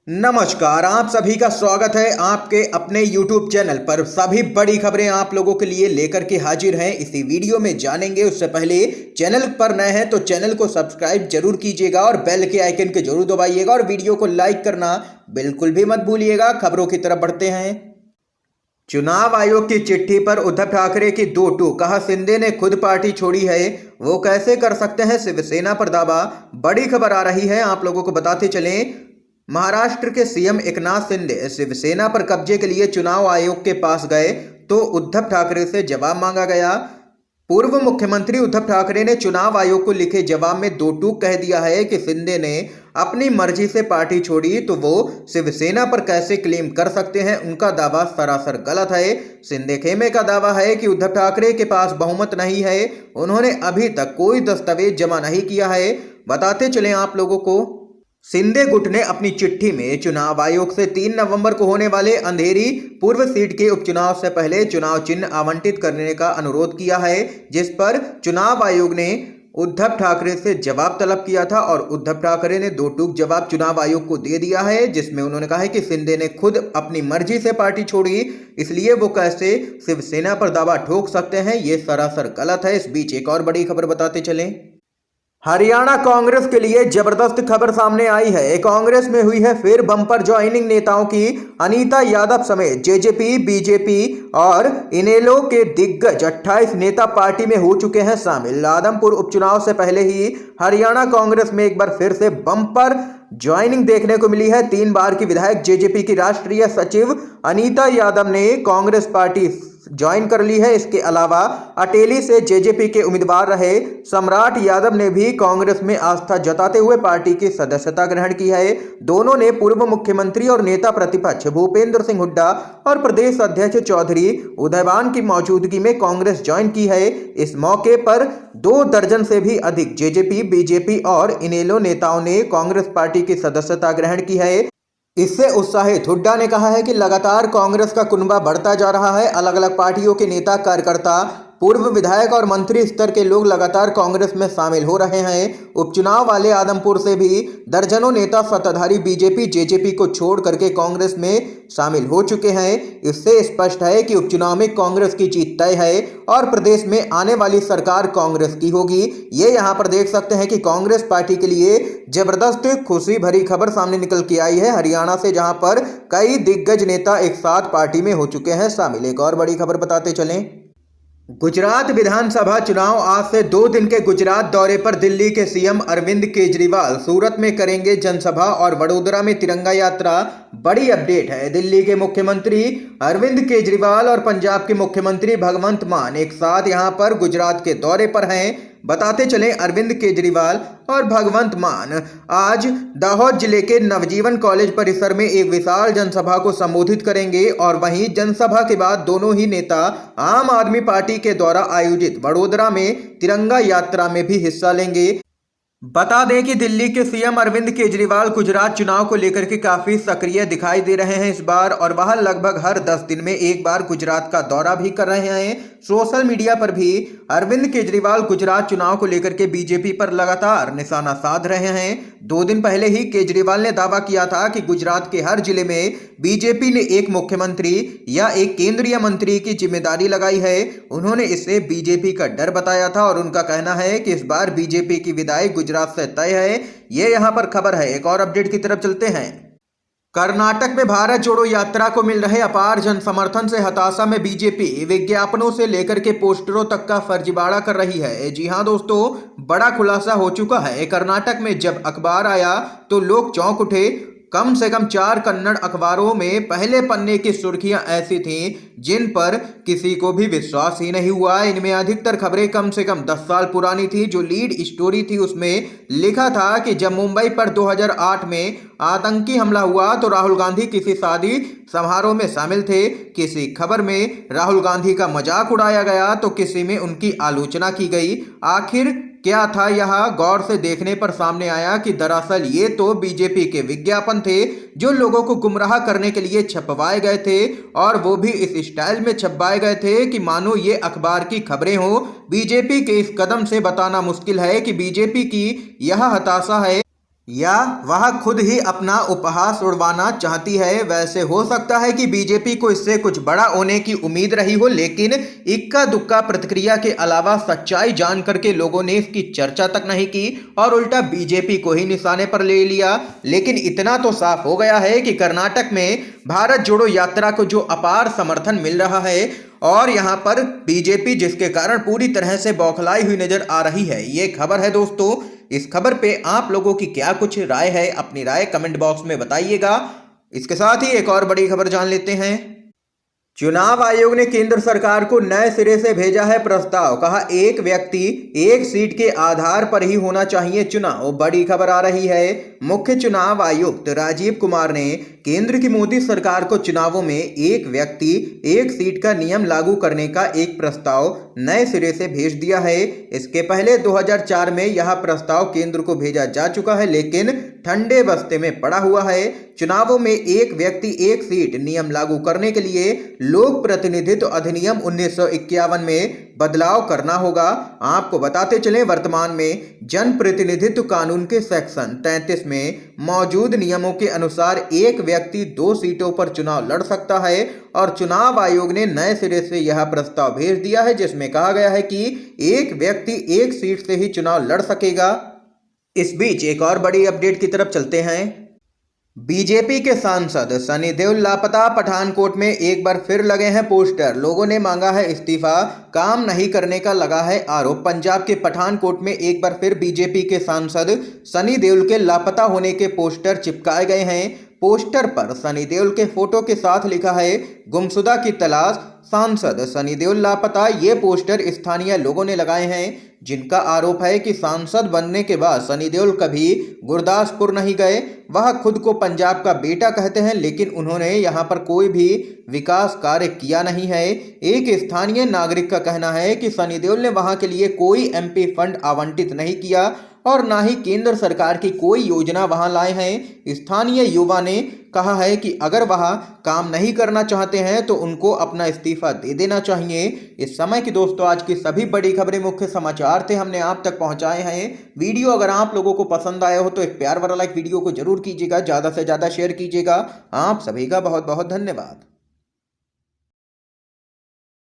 नमस्कार, आप सभी का स्वागत है आपके अपने YouTube चैनल पर। सभी बड़ी खबरें आप लोगों के लिए लेकर के हाजिर हैं। इसी वीडियो में जानेंगे। उससे पहले चैनल पर नए हैं तो चैनल को सब्सक्राइब जरूर कीजिएगा और बेल के आइकन को जरूर दबाइएगा और वीडियो को लाइक करना बिल्कुल भी मत भूलिएगा। खबरों की तरफ बढ़ते हैं। चुनाव आयोग की चिट्ठी पर उद्धव ठाकरे की दो टूक, कहा शिंदे ने खुद पार्टी छोड़ी है, वो कैसे कर सकते हैं, शिवसेना पर दावा। बड़ी खबर आ रही है, आप लोगों को बताते चलें। महाराष्ट्र के सीएम एकनाथ शिंदे शिवसेना पर कब्जे के लिए चुनाव आयोग के पास गए तो उद्धव ठाकरे से जवाब मांगा गया। पूर्व मुख्यमंत्री उद्धव ठाकरे ने चुनाव आयोग को लिखे जवाब में दो टूक कह दिया है कि शिंदे ने अपनी मर्जी से पार्टी छोड़ी तो वो शिवसेना पर कैसे क्लेम कर सकते हैं। उनका दावा सरासर गलत है। शिंदे खेमे का दावा है कि उद्धव ठाकरे के पास बहुमत नहीं है, उन्होंने अभी तक कोई दस्तावेज जमा नहीं किया है। बताते चले आप लोगों को, शिंदे गुट ने अपनी चिट्ठी में चुनाव आयोग से 3 नवंबर को होने वाले अंधेरी पूर्व सीट के उपचुनाव से पहले चुनाव चिन्ह आवंटित करने का अनुरोध किया है, जिस पर चुनाव आयोग ने उद्धव ठाकरे से जवाब तलब किया था और उद्धव ठाकरे ने दो टूक जवाब चुनाव आयोग को दे दिया है, जिसमें उन्होंने कहा है कि शिंदे ने खुद अपनी मर्जी से पार्टी छोड़ी, इसलिए वो कैसे शिवसेना पर दावा ठोक सकते हैं, ये सरासर गलत है। इस बीच एक और बड़ी खबर बताते चलें। हरियाणा कांग्रेस के लिए जबरदस्त खबर सामने आई है। कांग्रेस में हुई है फिर बम्पर ज्वाइनिंग। नेताओं की अनीता यादव समेत जेजेपी, बीजेपी और इनेलो के दिग्गज 28 नेता पार्टी में हो चुके हैं शामिल। आदमपुर उपचुनाव से पहले ही हरियाणा कांग्रेस में एक बार फिर से बम्पर ज्वाइनिंग देखने को मिली है। 3 बार की विधायक जेजेपी की राष्ट्रीय सचिव अनीता यादव ने कांग्रेस पार्टी ज्वाइन कर ली है। इसके अलावा अटेली से जेजेपी के उम्मीदवार रहे सम्राट यादव ने भी कांग्रेस में आस्था जताते हुए पार्टी की सदस्यता ग्रहण की है। दोनों ने पूर्व मुख्यमंत्री और नेता प्रतिपक्ष भूपेंद्र सिंह हुड्डा और प्रदेश अध्यक्ष चौधरी उदयवान की मौजूदगी में कांग्रेस ज्वाइन की है। इस मौके पर 2 दर्जन से भी अधिक जेजेपी, बीजेपी और इनेलो नेताओं ने कांग्रेस पार्टी की सदस्यता ग्रहण की है। इससे उत्साहित हुड्डा ने कहा है कि लगातार कांग्रेस का कुनबा बढ़ता जा रहा है। अलग अलग पार्टियों के नेता, कार्यकर्ता, पूर्व विधायक और मंत्री स्तर के लोग लगातार कांग्रेस में शामिल हो रहे हैं। उपचुनाव वाले आदमपुर से भी दर्जनों नेता सत्ताधारी बीजेपी, जेजेपी को छोड़ करके कांग्रेस में शामिल हो चुके हैं। इससे स्पष्ट है कि उपचुनाव में कांग्रेस की जीत तय है और प्रदेश में आने वाली सरकार कांग्रेस की होगी। ये यहाँ पर देख सकते हैं कि कांग्रेस पार्टी के लिए जबरदस्त खुशी भरी खबर सामने निकल के आई है हरियाणा से, जहां पर कई दिग्गज नेता एक साथ पार्टी में हो चुके हैं शामिल। एक और बड़ी खबर बताते चलें। गुजरात विधानसभा चुनाव, आज से 2 दिन के गुजरात दौरे पर दिल्ली के सीएम अरविंद केजरीवाल सूरत में करेंगे जनसभा और वडोदरा में तिरंगा यात्रा। बड़ी अपडेट है। दिल्ली के मुख्यमंत्री अरविंद केजरीवाल और पंजाब के मुख्यमंत्री भगवंत मान एक साथ यहां पर गुजरात के दौरे पर हैं। बताते चलें, अरविंद केजरीवाल और भगवंत मान आज दाहोद जिले के नवजीवन कॉलेज परिसर में एक विशाल जनसभा को संबोधित करेंगे और वहीं जनसभा के बाद दोनों ही नेता आम आदमी पार्टी के द्वारा आयोजित वडोदरा में तिरंगा यात्रा में भी हिस्सा लेंगे। बता दें कि दिल्ली के सीएम अरविंद केजरीवाल गुजरात चुनाव को लेकर के काफी सक्रिय दिखाई दे रहे हैं इस बार, और वह लगभग हर 10 दिन में एक बार गुजरात का दौरा भी कर रहे हैं। सोशल मीडिया पर भी अरविंद केजरीवाल गुजरात चुनाव को लेकर के बीजेपी पर लगातार निशाना साध रहे हैं। 2 दिन पहले ही केजरीवाल ने दावा किया था कि गुजरात के हर जिले में बीजेपी ने एक मुख्यमंत्री या एक केंद्रीय मंत्री की जिम्मेदारी लगाई है। उन्होंने इसे बीजेपी का डर बताया था और उनका कहना है कि इस बार बीजेपी की विदाई गुजरात से तय है। ये यहां पर खबर है। एक और अपडेट की तरफ चलते हैं। कर्नाटक में भारत जोड़ो यात्रा को मिल रहे अपार जन समर्थन से हताशा में बीजेपी विज्ञापनों से लेकर के पोस्टरों तक का फर्जीवाड़ा कर रही है। जी हां दोस्तों, बड़ा खुलासा हो चुका है। कर्नाटक में जब अखबार आया तो लोग चौंक उठे। कम से कम 4 कन्नड़ अखबारों में पहले पन्ने की सुर्खियां ऐसी थीं जिन पर किसी को भी विश्वास ही नहीं हुआ। इनमें अधिकतर खबरें कम से कम 10 साल पुरानी थी। जो लीड स्टोरी थी उसमें लिखा था कि जब मुंबई पर 2008 में आतंकी हमला हुआ तो राहुल गांधी किसी शादी समारोह में शामिल थे। किसी खबर में राहुल गांधी का मजाक उड़ाया गया तो किसी में उनकी आलोचना की गई। आखिर क्या था यह, गौर से देखने पर सामने आया कि दरअसल ये तो बीजेपी के विज्ञापन थे जो लोगों को गुमराह करने के लिए छपवाए गए थे, और वो भी इस स्टाइल में छपवाए गए थे कि मानो ये अखबार की खबरें हो। बीजेपी के इस कदम से बताना मुश्किल है कि बीजेपी की यह हताशा है या वह खुद ही अपना उपहास उड़वाना चाहती है। वैसे हो सकता है कि बीजेपी को इससे कुछ बड़ा होने की उम्मीद रही हो, लेकिन इक्का दुक्का प्रतिक्रिया के अलावा सच्चाई जान करके लोगों ने इसकी चर्चा तक नहीं की और उल्टा बीजेपी को ही निशाने पर ले लिया। लेकिन इतना तो साफ हो गया है कि कर्नाटक में भारत जोड़ो यात्रा को जो अपार समर्थन मिल रहा है और यहां पर बीजेपी जिसके कारण पूरी तरह से बौखलाई हुई नजर आ रही है। ये खबर है दोस्तों। इस खबर पे आप लोगों की क्या कुछ राय है, अपनी राय कमेंट बॉक्स में बताइएगा। इसके साथ ही एक और बड़ी खबर जान लेते हैं। चुनाव आयोग ने केंद्र सरकार को नए सिरे से भेजा है प्रस्ताव। कहा एक व्यक्ति एक सीट के आधार पर ही होना चाहिए चुनाव। बड़ी खबर आ रही है। मुख्य चुनाव आयुक्त राजीव कुमार ने केंद्र की मोदी सरकार को चुनावों में एक व्यक्ति एक सीट का नियम लागू करने का एक प्रस्ताव नए सिरे से भेज दिया है। इसके पहले 2004 में यह प्रस्ताव केंद्र को भेजा जा चुका है, लेकिन ठंडे बस्ते में पड़ा हुआ है। चुनावों में एक व्यक्ति एक सीट नियम लागू करने के लिए लोक प्रतिनिधित्व अधिनियम 1951 में बदलाव करना होगा। आपको बताते चलें, वर्तमान में जन प्रतिनिधित्व कानून के सेक्शन 33 में मौजूद नियमों के अनुसार एक व्यक्ति 2 सीटों पर चुनाव लड़ सकता है और चुनाव आयोग ने नए सिरे से यह प्रस्ताव भेज दिया है, जिसमें कहा गया है कि एक व्यक्ति एक सीट से ही चुनाव लड़ सकेगा। इस बीच एक और बड़ी अपडेट की तरफ चलते हैं। बीजेपी के सांसद सनी देओल लापता। पठानकोट में एक बार फिर लगे हैं पोस्टर। लोगों ने मांगा है इस्तीफा, काम नहीं करने का लगा है आरोप। पंजाब के पठानकोट में एक बार फिर बीजेपी के सांसद सनी देओल के लापता होने के पोस्टर चिपकाए गए हैं। पोस्टर पर सनी देओल के फोटो के साथ लिखा है गुमशुदा की तलाश, सांसद सनी देओल लापता। ये पोस्टर स्थानीय लोगों ने लगाए हैं, जिनका आरोप है कि सांसद बनने के बाद सनी देओल कभी गुरदासपुर नहीं गए। वह खुद को पंजाब का बेटा कहते हैं, लेकिन उन्होंने यहां पर कोई भी विकास कार्य किया नहीं है। एक स्थानीय नागरिक का कहना है कि सनी देओल ने वहां के लिए कोई एमपी फंड आवंटित नहीं किया और ना ही केंद्र सरकार की कोई योजना वहां लाए हैं। स्थानीय युवा ने कहा है कि अगर वह काम नहीं करना चाहते हैं तो उनको अपना इस्तीफा दे देना चाहिए। इस समय की दोस्तों आज की सभी बड़ी खबरें, मुख्य समाचार थे, हमने आप तक पहुंचाए हैं। वीडियो अगर आप लोगों को पसंद आया हो तो एक प्यार भरा लाइक वीडियो को जरूर कीजिएगा, ज़्यादा से ज़्यादा शेयर कीजिएगा। आप सभी का बहुत बहुत धन्यवाद।